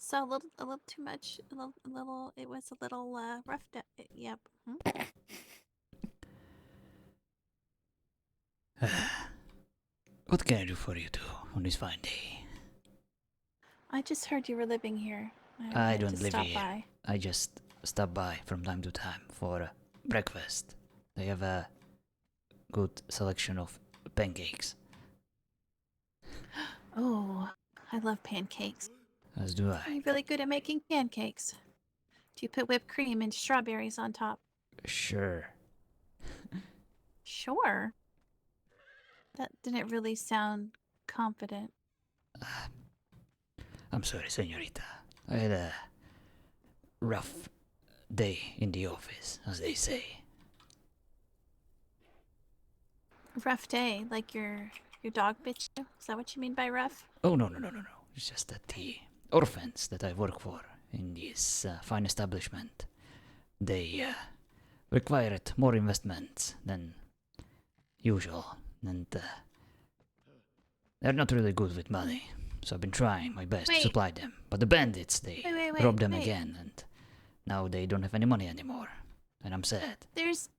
So a little too much. A little. It was a little rough. Yep. What can I do for you two on this fine day? I just heard you were living here. I I wanted to don't live stop here. by. I just stop by from time to time for breakfast. They have a good selection of pancakes, Oh, I love pancakes. as do Are I. you really good at making pancakes? Do you put whipped cream and strawberries on top? Sure. Sure. That didn't really sound confident. I'm sorry, senorita. I had a rough day in the office, as they say. Rough day, like your dog bit you? Is that what you mean by rough? Oh, no. It's just that the orphans that I work for in this fine establishment, they required more investments than usual, and they're not really good with money. So I've been trying my best to Wait, supply them. But the bandits, they robbed them wait. again, and now they don't have any money anymore. And I'm sad. There's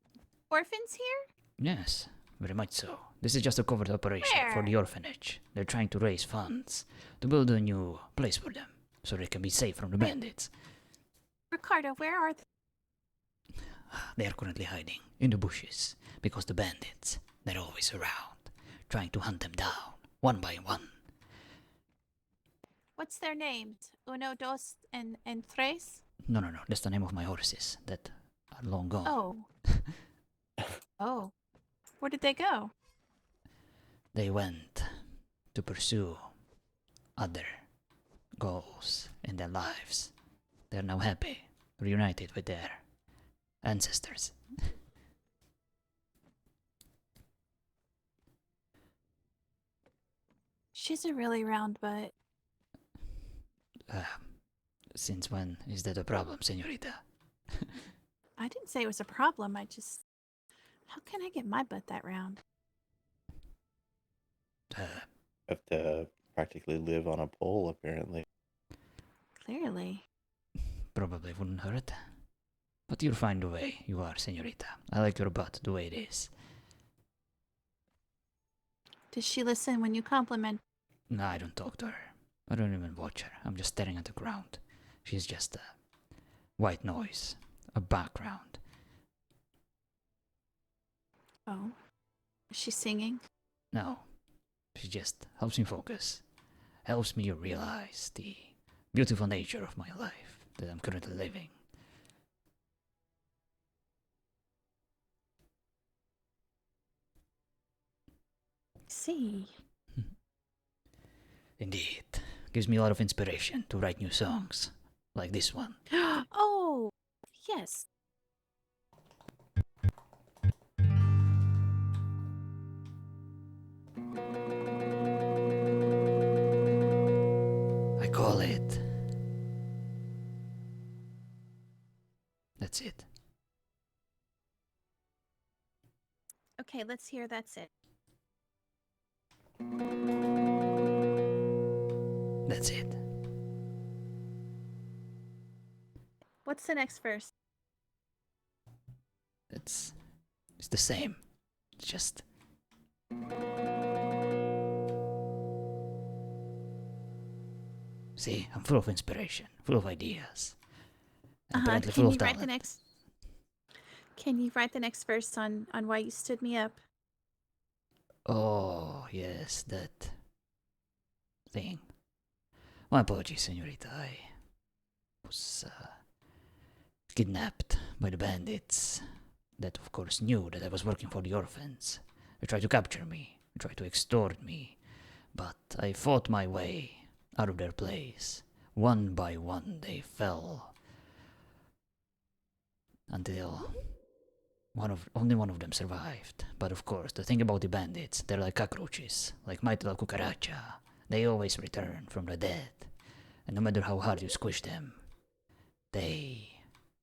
orphans here? Yes, very much so. This is just a covert operation for Where? the orphanage. They're trying to raise funds to build a new place for them, so they can be safe from the Wait. bandits. Ricardo, where are they? They are currently hiding in the bushes because the bandits, they're always around, trying to hunt them down, one by one. What's their names? Uno, dos, and tres? No, that's the name of my horses that are long gone. Oh. Oh. Where did they go? They went to pursue other goals in their lives. They're now happy, reunited with their ancestors. She's a really round butt. Since when is that a problem, senorita? I didn't say it was a problem. I just. How can I get my butt that round? Have to practically live on a pole, apparently. Clearly. Probably wouldn't hurt. But you'll find a way, you are, senorita. I like your butt the way it is. Does she listen when you compliment? No, I don't talk to her. I don't even watch her. I'm just staring at the ground. She's just a white noise, a background. Oh. Is she singing? No, she just helps me focus. Helps me realize the beautiful nature of my life that I'm currently living. See. Indeed. Gives me a lot of inspiration to write new songs, like this one. Oh, yes. I call it. That's it. Okay, let's hear that's it. That's it. What's the next verse? It's the same. It's just see, I'm full of inspiration, full of ideas. And apparently full Can of you talent. write the next? Can you write the next verse on why you stood me up? Oh, yes, that thing. My apologies, senorita. I was kidnapped by the bandits that, of course, knew that I was working for the orphans. They tried to capture me, they tried to extort me, but I fought my way out of their place. One by one, they fell until only one of them survived. But of course, the thing about the bandits, they're like cockroaches, like Mighty La Cucaracha. They always return from the dead, and no matter how hard you squish them, they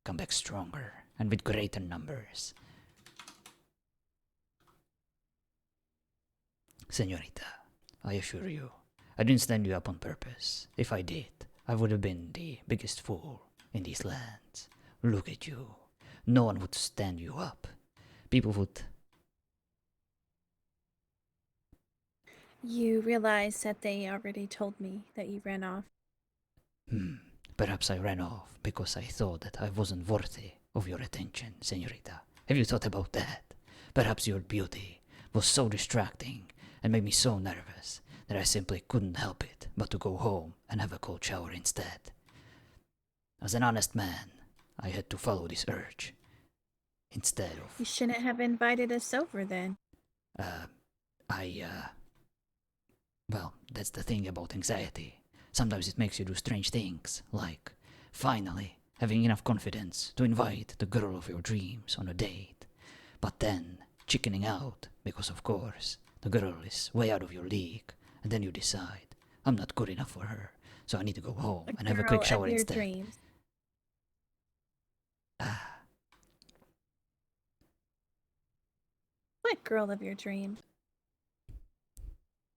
come back stronger and with greater numbers. Senorita, I assure you, I didn't stand you up on purpose. If I did, I would have been the biggest fool in these lands. Look at you. No one would stand you up. People would... You realize that they already told me that you ran off. Perhaps I ran off because I thought that I wasn't worthy of your attention, senorita. Have you thought about that? Perhaps your beauty was so distracting and made me so nervous that I simply couldn't help it but to go home and have a cold shower instead. As an honest man, I had to follow this urge. Instead of... You shouldn't have invited us over then. Well, that's the thing about anxiety. Sometimes it makes you do strange things, like, finally, having enough confidence to invite the girl of your dreams on a date. But then, chickening out, because of course, the girl is way out of your league, and then you decide, I'm not good enough for her, so I need to go home and have a quick shower instead. Dreams. What girl of your dreams?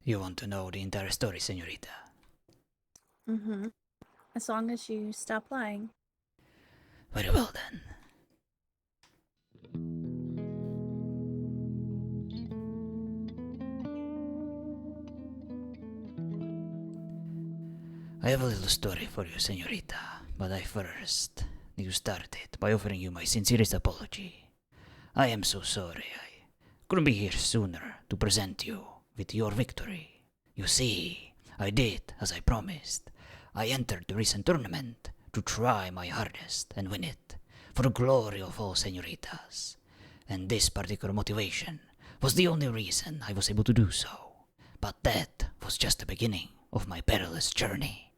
You want to know the entire story, senorita? Mm-hmm. As long as you stop lying. Very well then. I have a little story for you, senorita, but I first need to start it by offering you my sincerest apology. I am so sorry I couldn't be here sooner to present you with your victory. You see, I did as I promised. I entered the recent tournament to try my hardest and win it, for the glory of all senoritas. And this particular motivation was the only reason I was able to do so. But that was just the beginning of my perilous journey.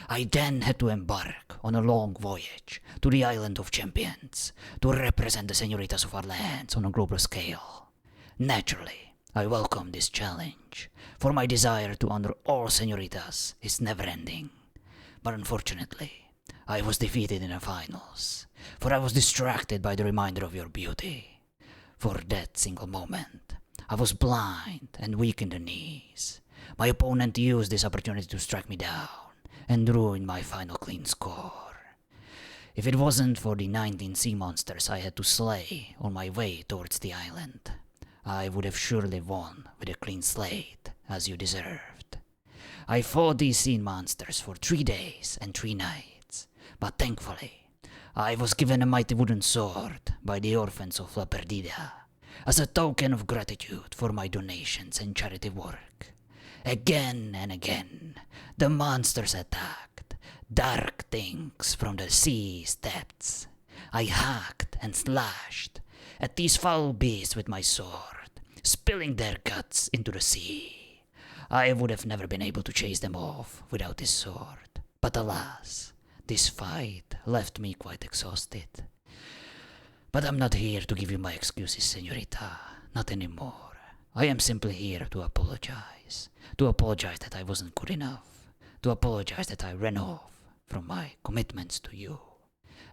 I then had to embark on a long voyage to the Island of Champions to represent the senoritas of our lands on a global scale. Naturally, I welcome this challenge, for my desire to honor all senoritas is never-ending. But unfortunately, I was defeated in the finals, for I was distracted by the reminder of your beauty. For that single moment, I was blind and weak in the knees. My opponent used this opportunity to strike me down and ruin my final clean score. If it wasn't for the 19 sea monsters I had to slay on my way towards the island, I would have surely won with a clean slate, as you deserved. I fought these sea monsters for 3 days and 3 nights, but thankfully, I was given a mighty wooden sword by the orphans of La Perdida, as a token of gratitude for my donations and charity work. Again and again, the monsters attacked, dark things from the sea's depths. I hacked and slashed at these foul beasts with my sword, spilling their guts into the sea. I would have never been able to chase them off without this sword, but alas, this fight left me quite exhausted. But I'm not here to give you my excuses, senorita, not anymore. I am simply here to apologize that I wasn't good enough, to apologize that I ran off from my commitments to you,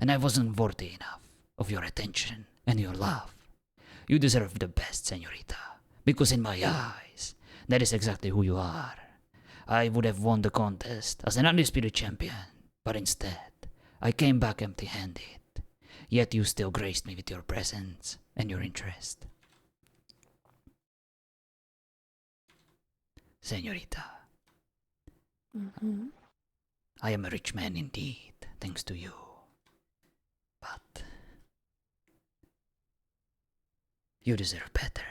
and I wasn't worthy enough of your attention and your love. You deserve the best, senorita, because in my eyes, that is exactly who you are. I would have won the contest as an undisputed champion, but instead, I came back empty-handed. Yet you still graced me with your presence and your interest. Senorita, I am a rich man indeed, thanks to you. But you deserve better.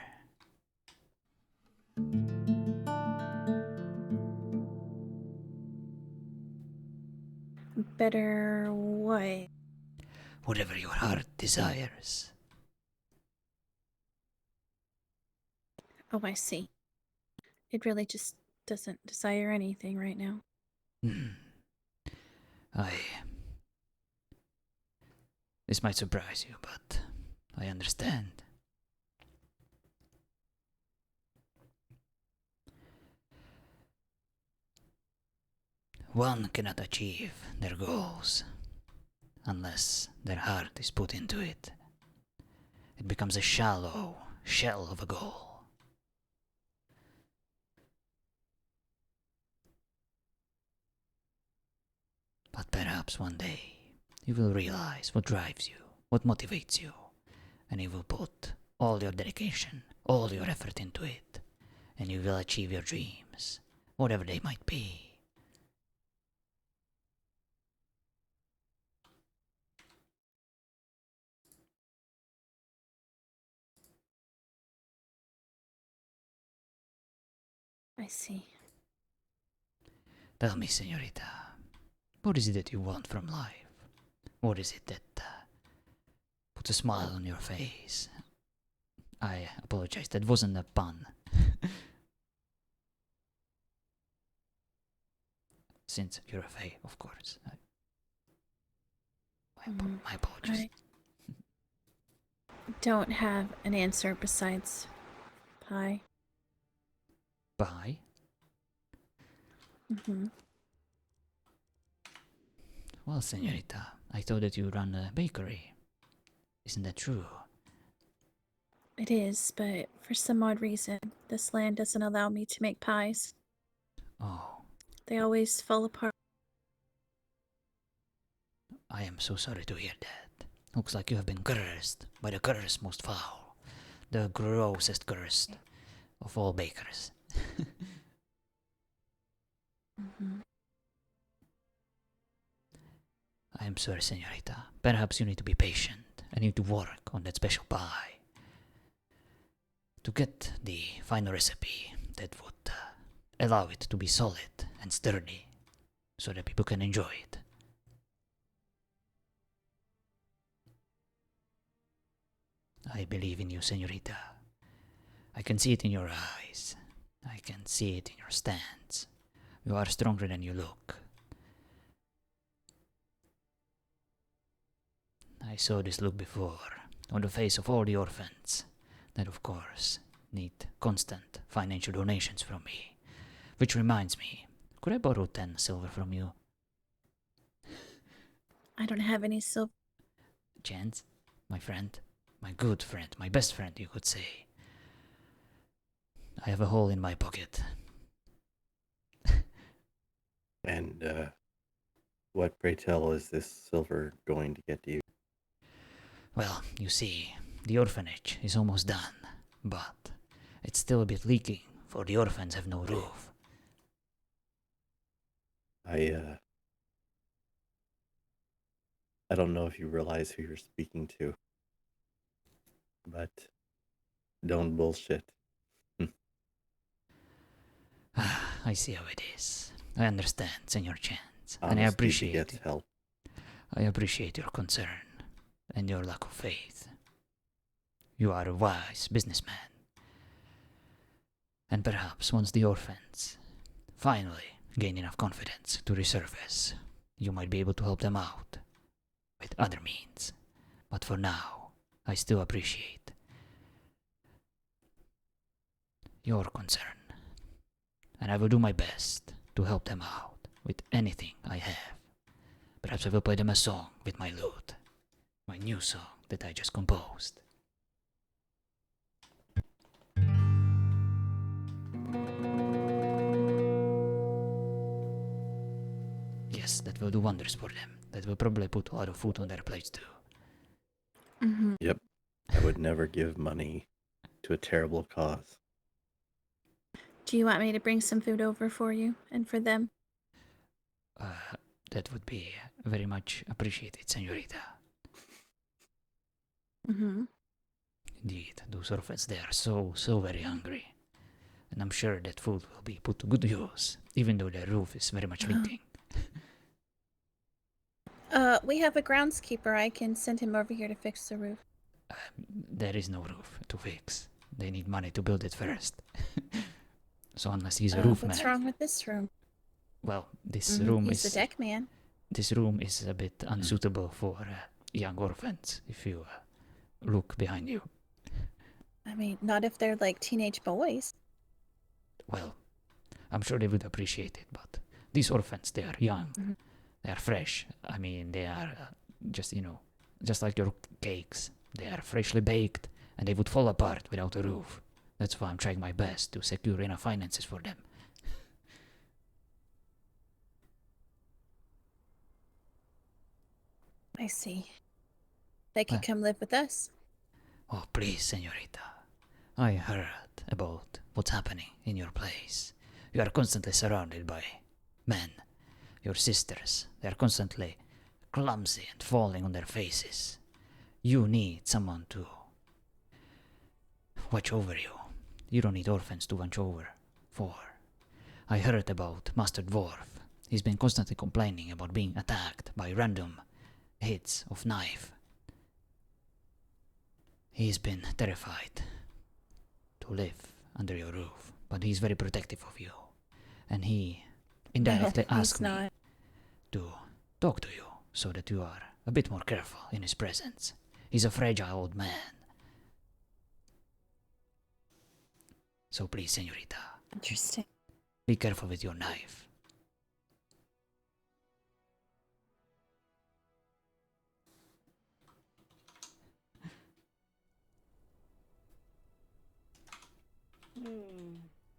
Better what? Whatever your heart desires. Oh, I see. It really just doesn't desire anything right now. This might surprise you, but I understand. One cannot achieve their goals unless their heart is put into it. It becomes a shallow shell of a goal. But perhaps one day you will realize what drives you, what motivates you, and you will put all your dedication, all your effort into it, and you will achieve your dreams, whatever they might be. I see. Tell me, senorita, what is it that you want from life? What is it that puts a smile on your face? I apologize, that wasn't a pun. Since you're a fae, of course. My apologies. I don't have an answer besides pie. Bye. Well, senorita, I thought that you run a bakery. Isn't that true? It is, but for some odd reason, this land doesn't allow me to make pies. Oh, They always fall apart. I am so sorry to hear that. Looks like you have been cursed by the curse most foul. The grossest cursed of all bakers. I am sorry, senorita. Perhaps you need to be patient and need to work on that special pie to get the final recipe that would allow it to be solid and sturdy so that people can enjoy it. I believe in you, senorita. I can see it in your eyes. I can see it in your stance. You are stronger than you look. I saw this look before, on the face of all the orphans, that of course need constant financial donations from me. Which reminds me, could I borrow 10 silver from you? I don't have any silver. Chance, my friend, my good friend, my best friend, you could say. I have a hole in my pocket. And what, pray tell, is this silver going to get you? Well, you see, the orphanage is almost done, but it's still a bit leaking, for the orphans have no roof. I don't know if you realize who you're speaking to, but don't bullshit. I see how it is. I understand, Senor Chance, and I Honesty appreciate begets it. help. I appreciate your concern and your lack of faith. You are a wise businessman. And perhaps once the orphans finally gain enough confidence to resurface, you might be able to help them out with other means. But for now, I still appreciate your concern. And I will do my best to help them out with anything I have. Perhaps I will play them a song with my lute. My new song that I just composed. Yes, that will do wonders for them. That will probably put a lot of food on their plates too. Yep. I would never give money to a terrible cause. Do you want me to bring some food over for you and for them? That would be very much appreciated, senorita. Indeed, those orphans, they are so very hungry. And I'm sure that food will be put to good use, even though their roof is very much leaking. We have a groundskeeper. I can send him over here to fix the roof. There is no roof to fix. They need money to build it first. So unless he's a roof What's man. wrong with this room? Well, this room He's is the deck man. this room is a bit unsuitable for young orphans. If you look behind you. I mean, not if they're like teenage boys. Well, I'm sure they would appreciate it, but these orphans, they are young. They are fresh. I mean, they are just like your cakes. They are freshly baked, and they would fall apart without a roof. That's why I'm trying my best to secure enough finances for them. I see. They could Well- come live with us. Oh, please, senorita. I heard about what's happening in your place. You are constantly surrounded by men. Your sisters, they are constantly clumsy and falling on their faces. You need someone to watch over you. You don't need orphans to watch over for. I heard about Master Dwarf. He's been constantly complaining about being attacked by random hits of knife. He's been terrified to live under your roof, but he's very protective of you. And he indirectly No, asked he's me not. to talk to you so that you are a bit more careful in his presence. He's a fragile old man. So please, senorita, Interesting. be careful with your knife.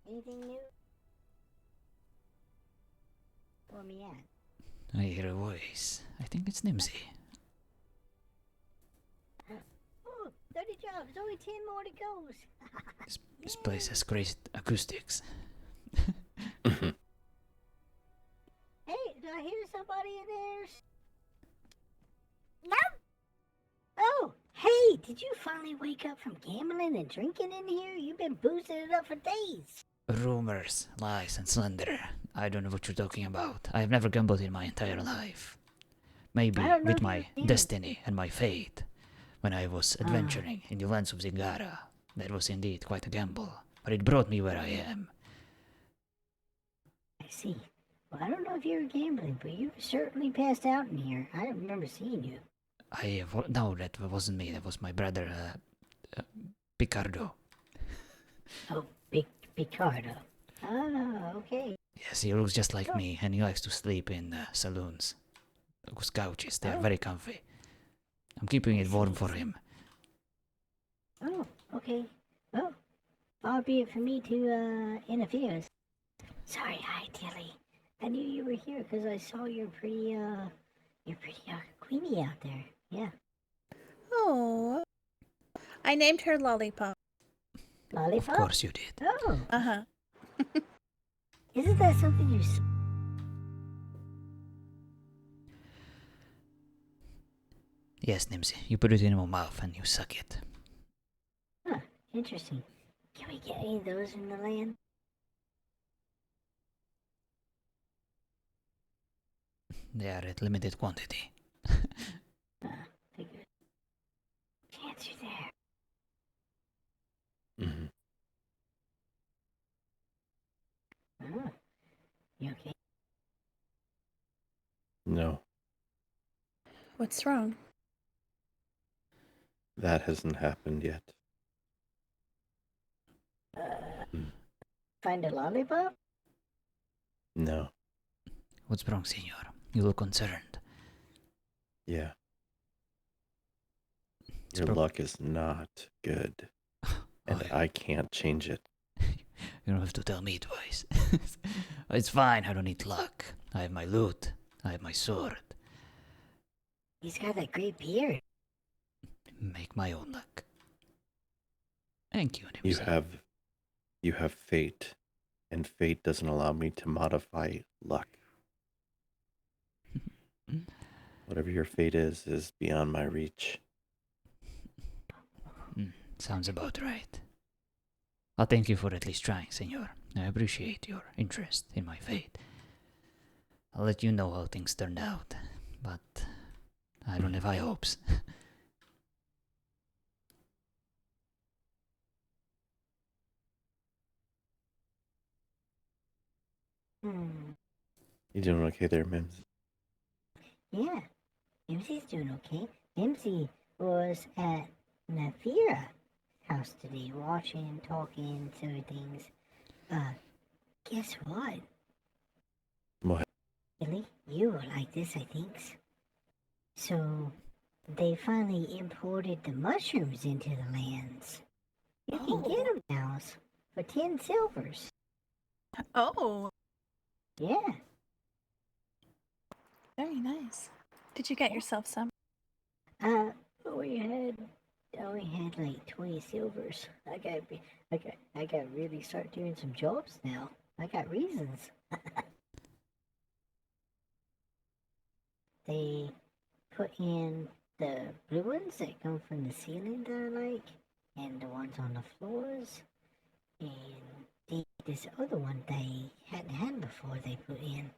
Anything new? Where me at? I hear a voice. I think it's Nimsi. Oh, 30 jobs, only 10 more to go. This place has great acoustics. Hey, do I hear somebody in there? No. Oh, hey, did you finally wake up from gambling and drinking in here? You've been boozing it up for days. Rumors, lies, and slander. I don't know what you're talking about. I have never gambled in my entire life. Maybe I don't know with if my you're gambled. destiny and my fate. When I was adventuring in the lands of Zingara, that was indeed quite a gamble, but it brought me where I am. I see. Well, I don't know if you were gambling, but you were certainly passed out in here. I don't remember seeing you. No, that wasn't me. That was my brother, Picardo. Oh, Picardo. Ah, okay. Yes, he looks just like me, and he likes to sleep in saloons. Those couches, they are Oh. very comfy. I'm keeping I it warm see. for him. Oh, okay. Well, far be it for me to interfere. Sorry, hi, Tilly. I knew you were here because I saw you're pretty queenie out there. Yeah. Oh. I named her Lollipop. Lollipop? Of course you did. Oh, Uh-huh. isn't that something you... Yes, Nimsi, you put it in your mouth and you suck it. Huh, interesting. Can we get any of those in the land? They are at limited quantity. Figure. Chance you're there. Hmm. Oh, you okay? No, What's wrong? that hasn't happened yet. Find a lollipop? No. What's wrong, senor? You look concerned. Yeah. It's Your prob- luck is not good, and Oh, I can't change it. you don't have to tell me twice. It's fine, I don't need luck. I have my loot. I have my sword. He's got that great beard. Make my own luck. Thank you, Nimsi. You have fate, and fate doesn't allow me to modify luck. Whatever your fate is beyond my reach. Sounds about right. Well, thank you for at least trying, senor. I appreciate your interest in my fate. I'll let you know how things turned out, but I don't have high hopes. Hmm. You doing okay there, Mims? Yeah, Nimsi's doing okay. Nimsi was at Nafira's house today, watching, talking, silly things. Guess what? What? Billy, you will like this, I think. So, they finally imported the mushrooms into the lands. You can get them now for 10 silvers. Oh, Yeah. very nice. Did you get yourself some? like 20 silvers. I got really start doing some jobs now. I got reasons. They put in the blue ones that come from the ceiling that I like, and the ones on the floors, and this other one they hadn't had before they put in,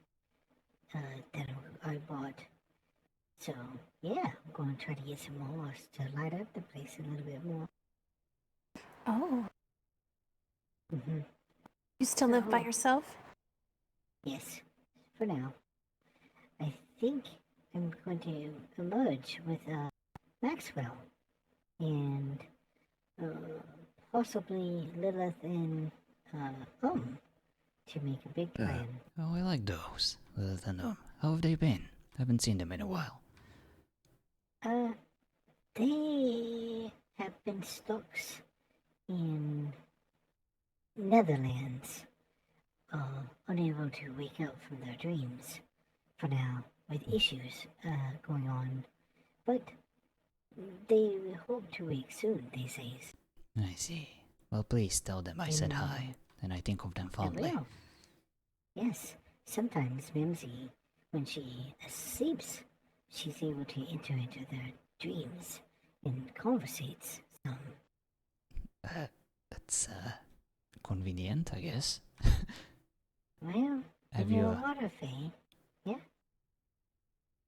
that I bought. So, yeah, I'm going to try to get some more to light up the place a little bit more. Oh, Mm-hmm. you still live by Oh. yourself? Yes, for now. I think I'm going to merge with Maxwell and possibly Lilith and to make a big Yeah. plan. Oh, I like those. How have they been? Haven't seen them in a while. They have been stuck in Netherlands, unable to wake up from their dreams for now, with issues going on. But they hope to wake soon, they say. I see. Well, please tell them I said hi, and I think of them I fondly. will. Yes, sometimes Mimsy, when she sleeps, she's able to enter into their dreams and conversates some. That's convenient, I guess. Well, Have in you your water fee.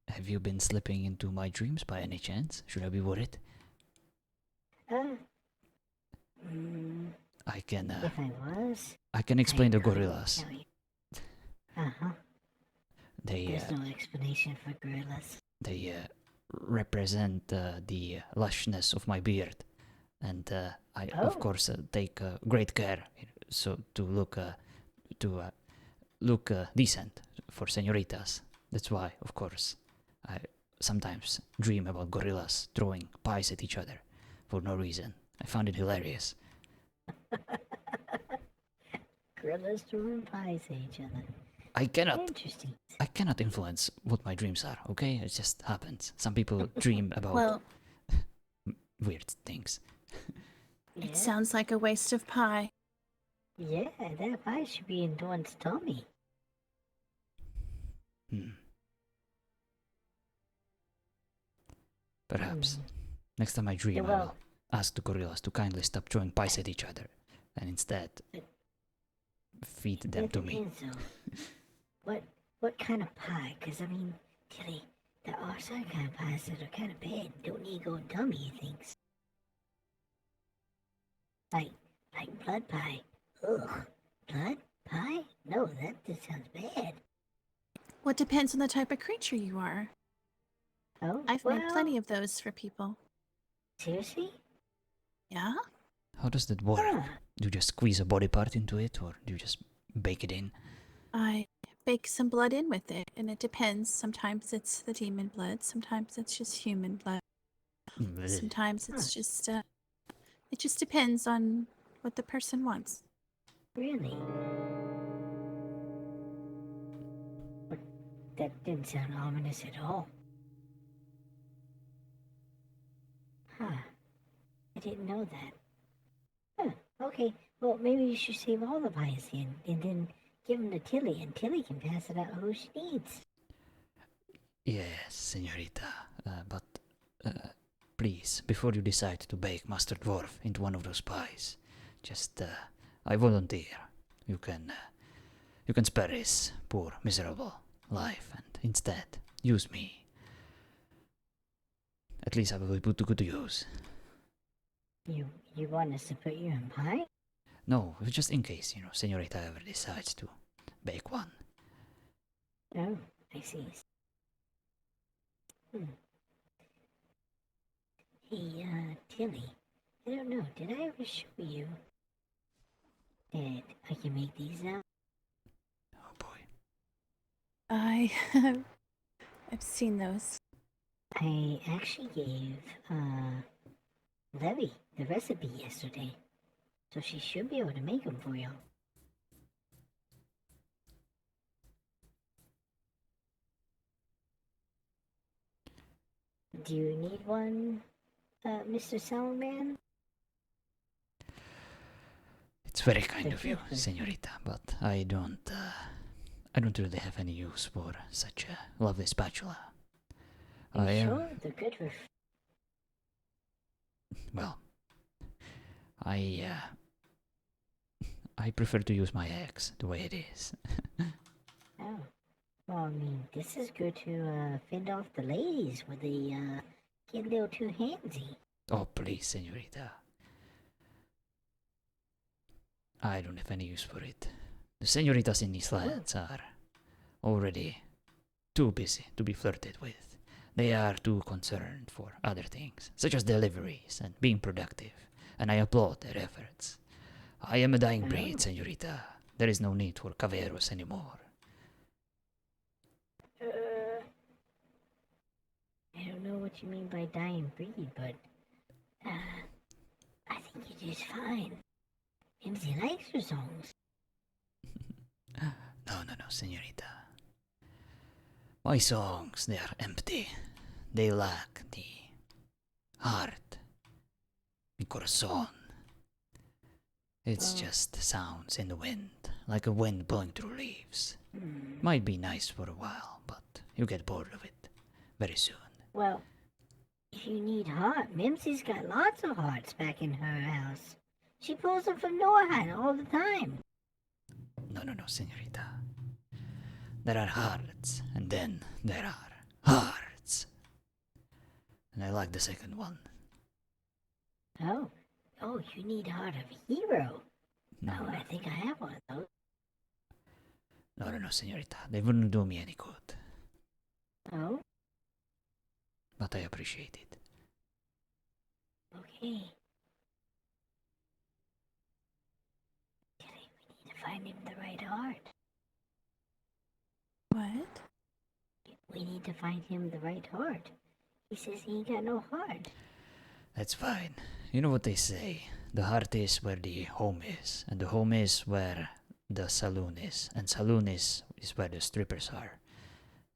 have you been slipping into my dreams by any chance? Should I be worried? I can If I was, I can explain the couldn't gorillas. tell you. Uh-huh. They There's no explanation for gorillas. they represent the lushness of my beard, and I of Oh. course take great care so to look decent for senoritas. That's why, of course, I sometimes dream about gorillas throwing pies at each other for no reason. I found it hilarious. Gorillas throwing pies at each other. I cannot Interesting. I cannot influence what my dreams are, okay? It just happens. Some people dream about Well, weird things. Yeah. it sounds like a waste of pie. Yeah, that pie should be in Dawn's tummy. Perhaps. Next time I dream, I Well- will ask the gorillas to kindly stop throwing pies at each other and instead feed them It to me. depends, though. What kind of pie? Because, I mean, Tilly, there are some kind of pies that are kind of bad. Don't need to go in tummy, he thinks. Like blood pie. Ugh. Blood pie? No, that just sounds bad. Well, it depends on the type of creature you are. Oh, I've made plenty of those for people. Seriously? Yeah? How does that work? Huh. Do you just squeeze a body part into it or do you just bake it in? I bake some blood in with it, and it depends. Sometimes it's the demon blood, sometimes it's just human blood. Sometimes it's just, it just depends on what the person wants. Really? But that didn't sound ominous at all. Huh. I didn't know that. Huh. Okay, well, maybe you should save all the pies then, and then give them to Tilly, and Tilly can pass it out who she needs. Yes, senorita. But please, before you decide to bake Master Dwarf into one of those pies, just I volunteer. You can spare his poor, miserable life and instead use me. At least I will be put to good use. You want us to put you in pie? No, just in case, senorita ever decides to bake one. Oh, I see. Hey, Tilly, I don't know, did I ever show you that I can make these now? Oh boy. I've seen those. I actually gave, Levy the recipe yesterday, so she should be able to make them for you. Do you need one, Mr. Salman? very kind of you, señorita, but I don't really have any use for such a lovely spatula. I'm I am, sure they're good for. well, I prefer to use my axe the way it is. Oh. Well, I mean, this is good to fend off the ladies when they get a little too handsy. Oh, please, señorita. I don't have any use for it. The señoritas in these lands are already too busy to be flirted with. They are too concerned for other things, such as deliveries and being productive, and I applaud their efforts. I am a dying breed, señorita. There is no need for caballeros anymore. I don't know what you mean by dying breed, but I think you're just fine. Nimsi likes your songs. No, señorita. My songs, they are empty. They lack the heart, the corazón. It's just sounds in the wind, like a wind blowing through leaves. Might be nice for a while, but you get bored of it very soon. Well, if you need heart, Mimsy's got lots of hearts back in her house. She pulls them from Norhan all the time. No, señorita. There are hearts, and then there are hearts. And I like the second one. Oh, you need heart of a hero. No, Oh, I think I have one of those. no, señorita. They wouldn't do me any good, Oh, but I appreciate it. okay. Tilly, we need to find him the right heart. What? We need to find him the right heart. He says he ain't got no heart. That's fine. You know what they say. The heart is where the home is, and the home is where the saloon is, and saloon is where the strippers are.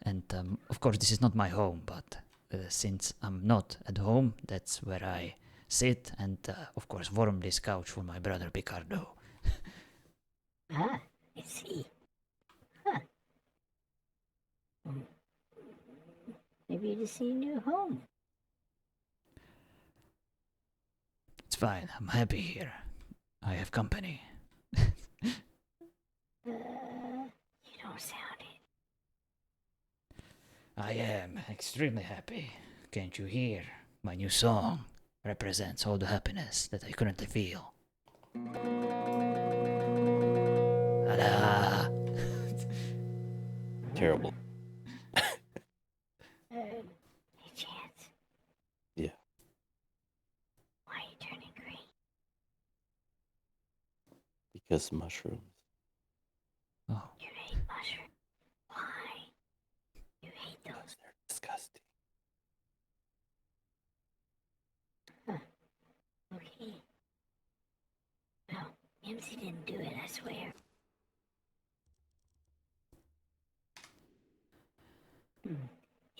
And of course, this is not my home, but since I'm not at home, that's where I sit and, of course, warm this couch for my brother Picardo. Ah, I see. Huh. Maybe you just need a new home. It's fine. I'm happy here. I have company. You don't sound it. I am extremely happy. Can't you hear? My new song represents all the happiness that I currently feel. Ta-da! Terrible. Hey, Chance, Yeah. why are you turning green? Because mushrooms. Oh, You hate mushrooms. Why? You hate those. They're disgusting. Okay. No, Nimsi didn't do it, I swear.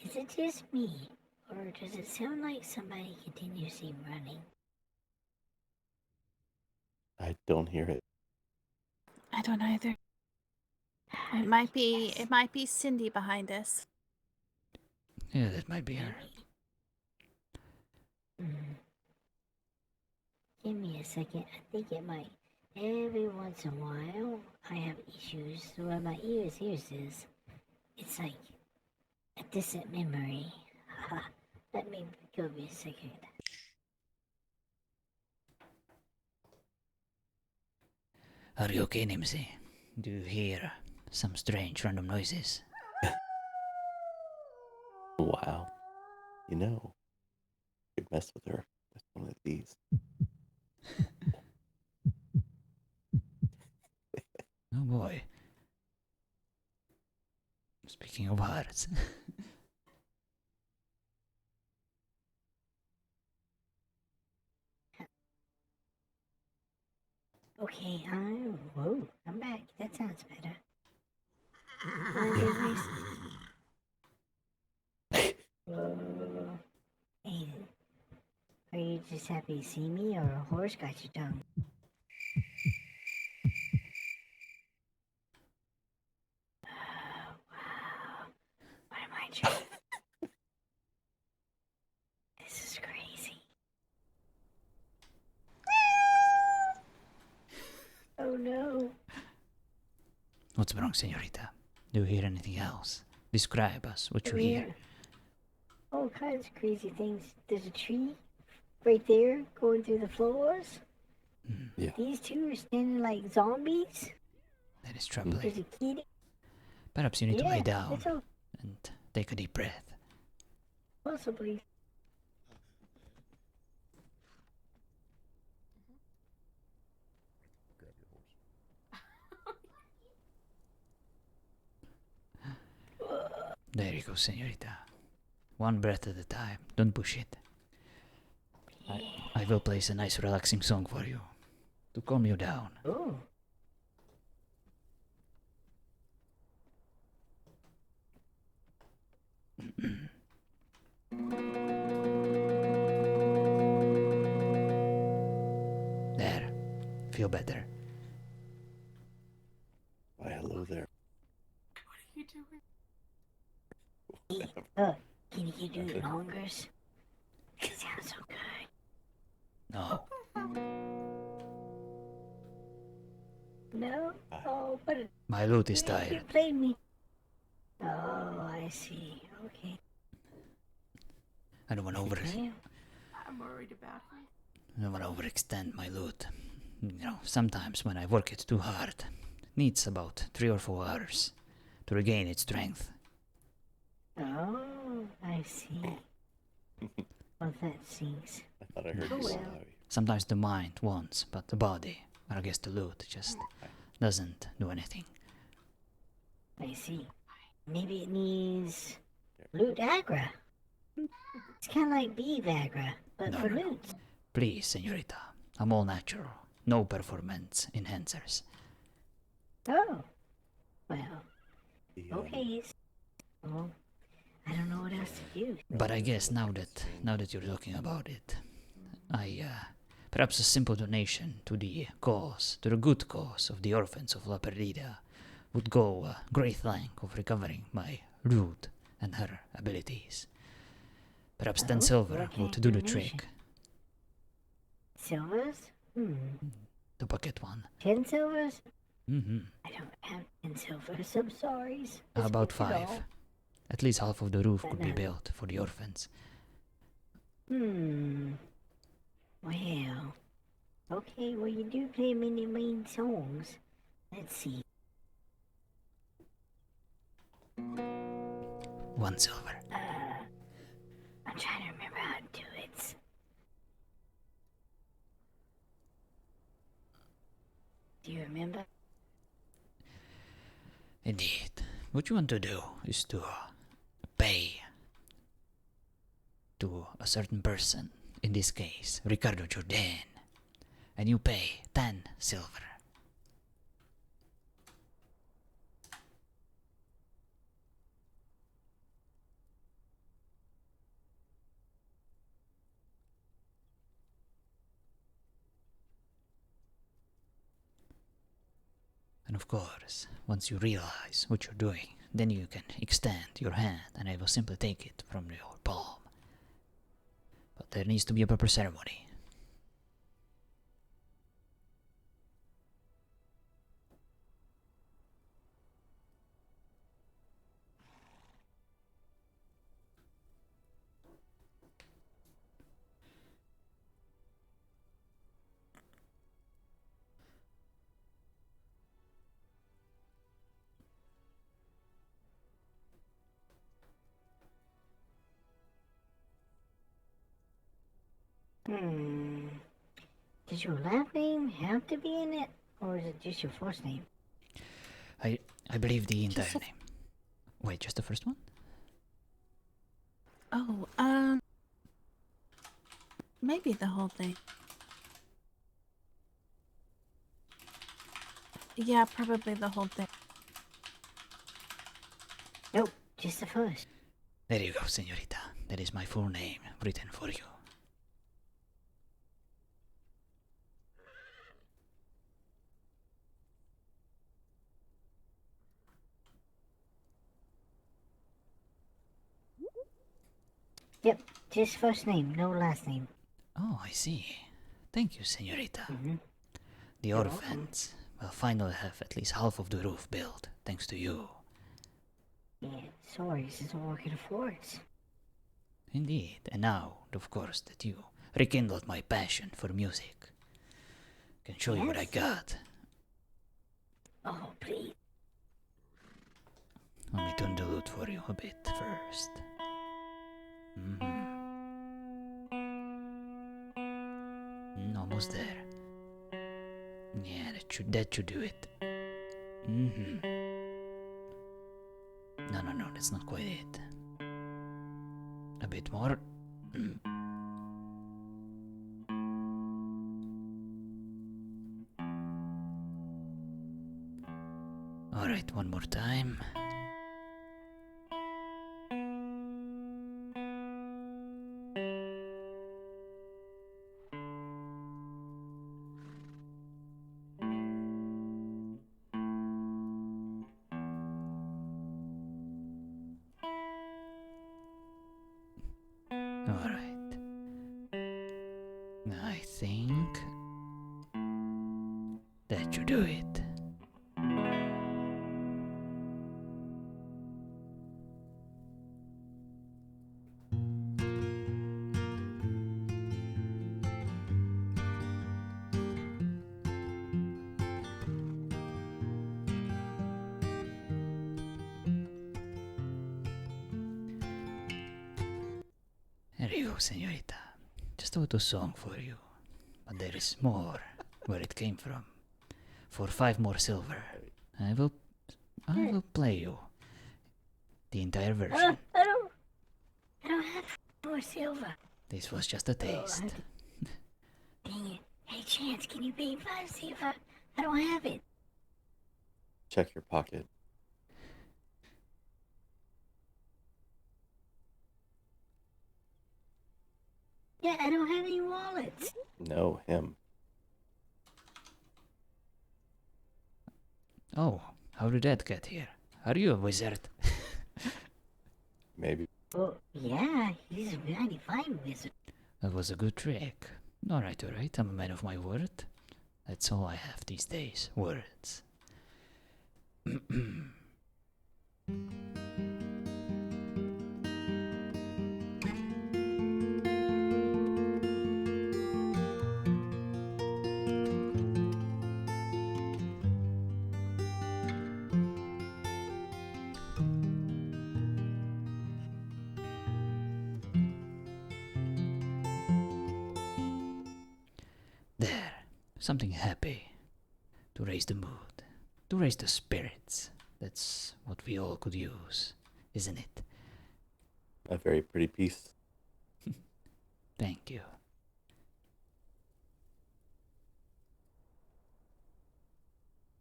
Is it just me, or does it sound like somebody continuously running? I don't hear it. I don't either. It might be Cindy behind us. yeah, that might be her. Give me a second. I think it might. Every once in a while, I have issues where my ears hears this. It's like a distant memory. Let me give me a second. Are you okay, Nimsi? Do you hear some strange random noises? Wow. You know, you could mess with her with one of these. Oh boy. Speaking of hearts. Okay, I'm back. That sounds better. Anyways. Hey, are you just happy to see me, or a horse got your tongue? What's wrong, senorita? Do you hear anything else? Describe us what you We hear. hear all kinds of crazy things. There's a tree right there going through the floors. Yeah. These two are standing like zombies. That is There's troubling. a kitty. Perhaps you need to lie Yeah, down it's all and take a deep breath. possibly. There you go, senorita. One breath at a time. Don't push it. I will place a nice relaxing song for you to calm you down. Oh, There. Feel better. Why, hello there. can you do it longer? It sounds so good. No. No? Oh, but My lute is you tired. played me. Oh, I see. Okay. I don't want to Yeah. I'm worried about him. I don't want to overextend my lute. You know, sometimes when I work it too hard, it needs about 3 or 4 hours to regain its strength. Oh, I see. Well, that stinks. I thought I heard Oh, you well. say Sometimes the mind wants, but the body, or I guess the lute, just doesn't do anything. I see. Maybe it needs loot agra. It's kind of like bee Viagra, but No, for no, no. loots. Please, senorita, I'm all natural. No performance enhancers. Oh, well, the, okay. Well, I don't know what else to do. But I guess now that you're talking about it, perhaps a simple donation to the cause, to the good cause of the orphans of La Perdida, would go a great length of recovering my lute and her abilities. Perhaps 10 Oh, silver okay, would do the donation. trick. Silvers? The bucket one. 10 silvers? Mm-hmm. I don't have 10 silvers. I'm sorry. How about Spent it 5? all. At least half of the roof But could be no. built for the orphans. Well. Okay, well, you do play many main songs. Let's see. 1 silver. I'm trying to remember how to do it. Do you remember? Indeed. What you want to do is to pay to a certain person, in this case, Ricardo Jordan, and you pay 10 silver. And of course, once you realize what you're doing, then you can extend your hand and I will simply take it from your palm. But there needs to be a proper ceremony. Does your last name have to be in it? Or is it just your first name? I believe the entire Just a- name. Wait, just the first one? Oh, maybe the whole thing. Yeah, probably the whole thing. Nope, just the first. There you go, senorita. That is my full name written for you. Yep, just first name, no last name. Oh, I see. Thank you, senorita. Mm-hmm. The You're orphans We'll finally have at least half of the roof built, thanks to you. Yeah, sorry, this isn't working for us. Indeed, and now, of course, that you rekindled my passion for music. Can show you what I Yes. got. Oh, please. Let me turn the lute for you a bit first. Almost there. Yeah, that should do it. No, that's not quite it. A bit more. Alright, one more time. Alright. I think that should do it. Here you go, señorita. Just a little song for you. But there is more where it came from. For 5 more silver, I will play you the entire version. I don't have more silver. This was just a taste. Dang it. Hey, Chance, can you pay 5 silver? I don't have it. Check your pocket. Yeah, I don't have any wallets. No, him. Oh, how did that get here? Are you a wizard? Maybe. Oh, yeah, he's a mighty fine wizard. That was a good trick. Alright, I'm a man of my word. That's all I have these days, words. There, something happy to raise the mood, to raise the spirits. That's what we all could use, isn't it? A very pretty piece. Thank you.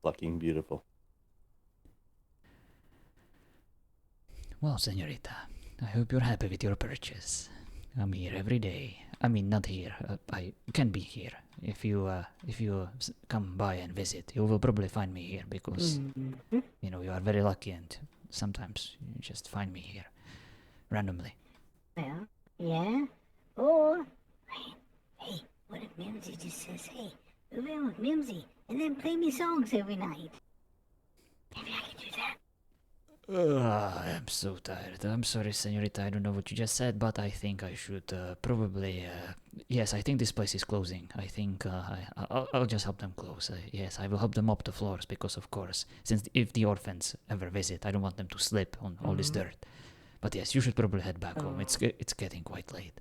Fucking beautiful. Well, señorita, I hope you're happy with your purchase. I'm here every day. I mean, not here. I can be here. If you come by and visit, you will probably find me here because you know you are very lucky, and sometimes you just find me here randomly. Well, yeah. Or, hey, what if Mimsy just says, hey, move in with Mimsy, and then play me songs every night? Maybe I can do that. I'm so tired. I'm sorry, señorita. I don't know what you just said, but I think I should probably. Yes, I think this place is closing. I think I'll just help them close. Yes, I will help them up the floors because, of course, since if the orphans ever visit, I don't want them to slip on all this dirt. But yes, you should probably head back home. It's getting quite late.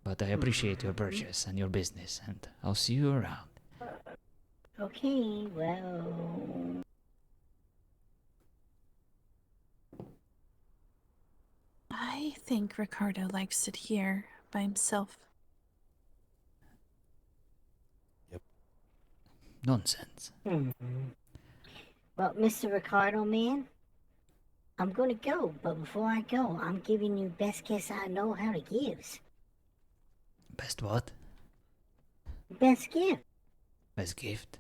But I appreciate your purchase and your business, and I'll see you around. Okay, well... I think Ricardo likes it here by himself. Nonsense. Well, Mr. Ricardo, man, I'm gonna go, but before I go, I'm giving you best guess I know how to give. Best what? Best gift. Best gift?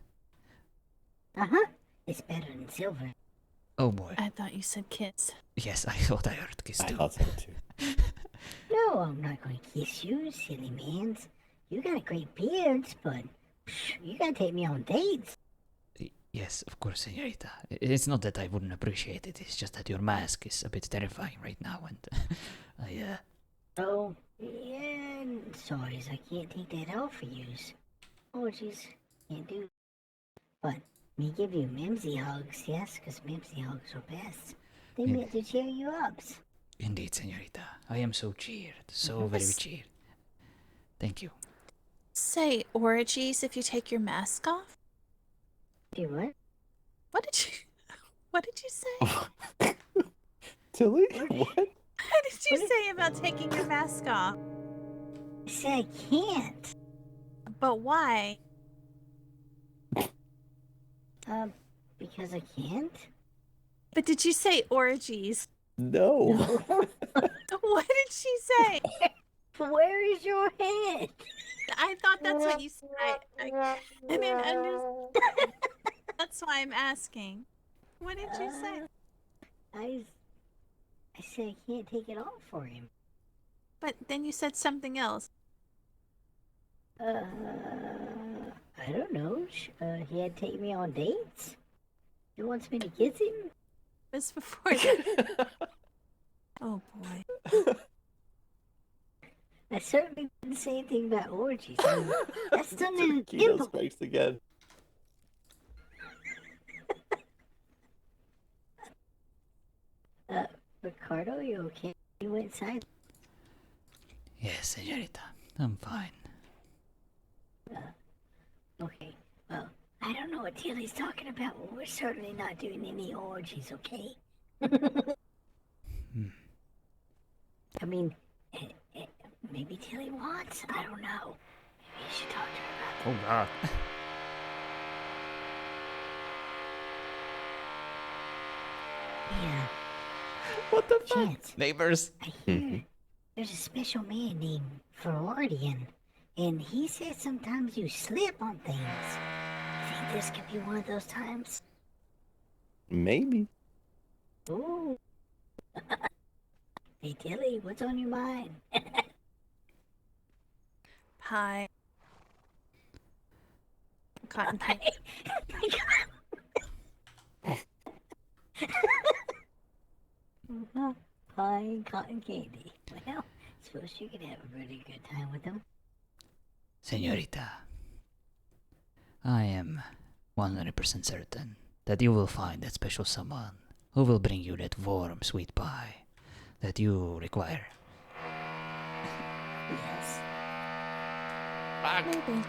Uh-huh. It's better than silver. Oh boy. I thought you said kiss. Yes, I thought I heard kiss I too. thought so too. No, I'm not gonna kiss you, silly mans. You got a great beard, but you gotta take me on dates. Yes, of course, senorita. It's not that I wouldn't appreciate it, it's just that your mask is a bit terrifying right now, and Oh, yeah, sorry, I can't take that off for yous. Orgies, can't do. But me give you Mimsy hugs, yes, 'cause Mimsy hugs are best. They Yeah. meant to cheer you up. Indeed, senorita. I am so cheered, so very Yes. cheered. Thank you. Say orgies if you take your mask off? Do what? What did you What did you say? Tilly? What? What? What did you What? say about taking your mask off? I said I can't. But why? Because I can't? But did you say orgies? No. What did she say? Where is your head? I thought that's what you said. I didn't understand. That's why I'm asking. What did you say? I said I can't take it off for him. But then you said something else. I don't know. He had to take me on dates? He wants me to kiss him? It was before that. Oh boy. I certainly didn't say anything about orgies. I mean, that's done in Keto impulse. strikes again. Ricardo, you okay? You went inside? Yes, senorita. I'm fine. Okay. Well, I don't know what Tilly's talking about, but we're certainly not doing any orgies, okay? I mean, maybe Tilly wants. I don't know. Maybe you should talk to her about that. Oh god. Yeah. What the Chance, Neighbors. I hear there's a special man named Ferrardian, and he says sometimes you slip on things. Think this could be one of those times? Maybe. Ooh. Hey Tilly, what's on your mind? Pie. Cotton candy. Pie and cotton candy. Well, suppose you could have a really good time with them. Senorita, I am 100% certain that you will find that special someone who will bring you that warm, sweet pie that you require. Yes. Maybe.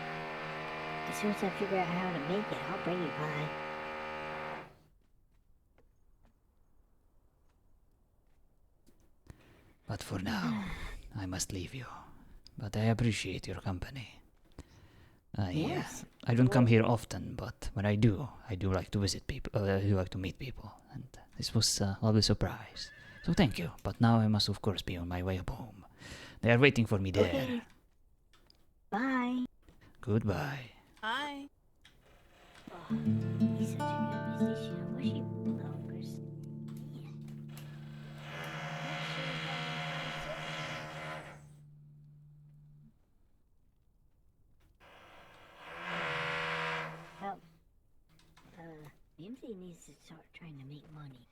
As soon as I figure out how to make it, I'll bring you pie. But for now, I must leave you. But I appreciate your company. Yes. I don't come here often, but when I do like to visit people. I do like to meet people, and this was a lovely surprise. So thank you. But now I must, of course, be on my way home. They are waiting for me there. Okay. Bye. Goodbye. Bye. Oh, he's such a good musician. I wish he would longer. Man. Well, Nimsy needs to start trying to make money.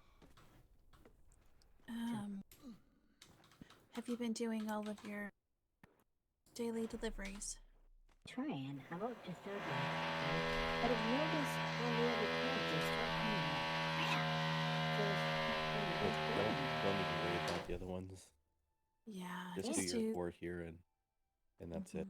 Have you been doing all of your daily deliveries? Trying. I'm up to 30. But I've noticed when the other kids just start coming out. Don't even worry about the other ones. Yeah. Just do your 4 here and that's it.